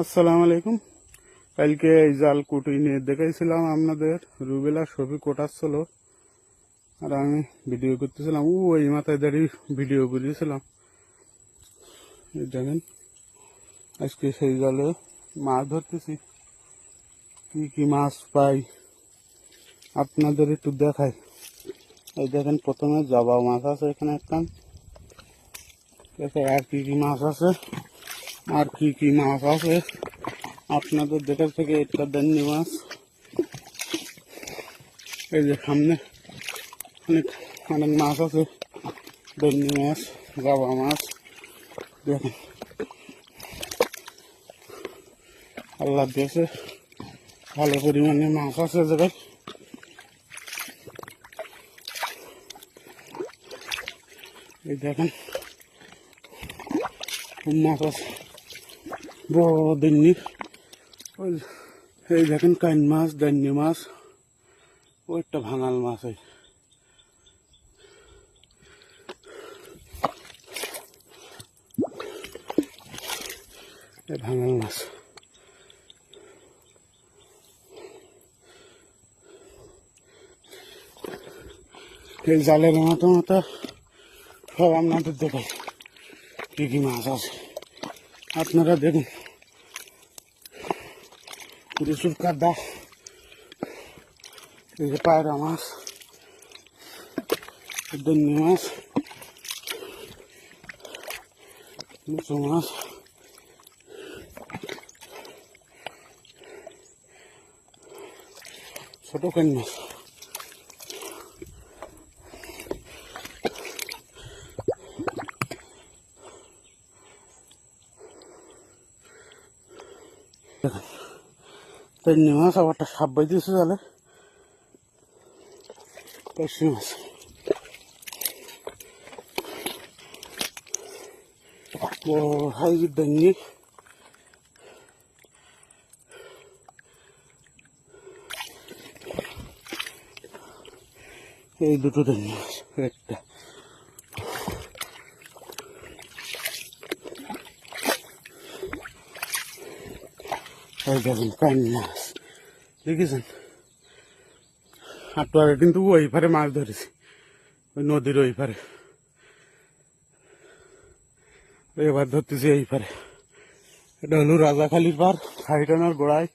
আসসালামু আলাইকুম। কালকে এই জাল কুটি নিয়ে দেখাইছিলাম আপনাদের, রুবেলা ছবি কোটাচ্ছিল আর আমি ভিডিও করতেছিলাম। ওই মাথায় দাঁড়িয়ে ভিডিও করেছিলাম। এই দেখেন আজকে সেই জালে মাছ ধরতেছি, কি কি মাছ পাই আপনাদের একটু দেখাই। এই দেখেন প্রথমে জাবা মাছ আছে এখানে একটা, আর কি কি মাছ আছে আপনাদের দেখার থেকে একটা দান্নি মাছ। এই যে সামনে অনেক অনেক মাছ আছে, দান্নি মাছ, জাবা মাছ। দেখেন আল্লাহ দিয়েছে ভালো পরিমাণে মাছ আছে জায়গায়। এই দেখেন খুব মাছ আছে, বড় দান্নি। এই দেখেন কাইন মাছ, দান্নি মাছ, ও একটা ভাঙাল মাছ। এই ভাঙাল মাছ এই জালের মতো সব আপনাদের দেখাই কি কি মাছ আছে। আপনারা দেখুন, প্রচুর কাদা। এই যে পায়রা মাছ, দান্নি মাছ, মুচো মাছ, ছোট কান মাছ। দান্নি মাছ, আবারটা সাপ বাই দিয়েছে জালে। পার্শে মাছ, বড় হাইব্রিড দান্নি। এই দুটো দান্নি মাছ, একটা এই দেখুন কান মাছ দেখেছেন। আপনারা কিন্তু ওই পারে মাছ ধরেছি, ওই নদীর ওই পারে। এবার ধরতেছি এই পারে। এটা হলো রাজাখালীর পার, হাইটানার গোড়ায়।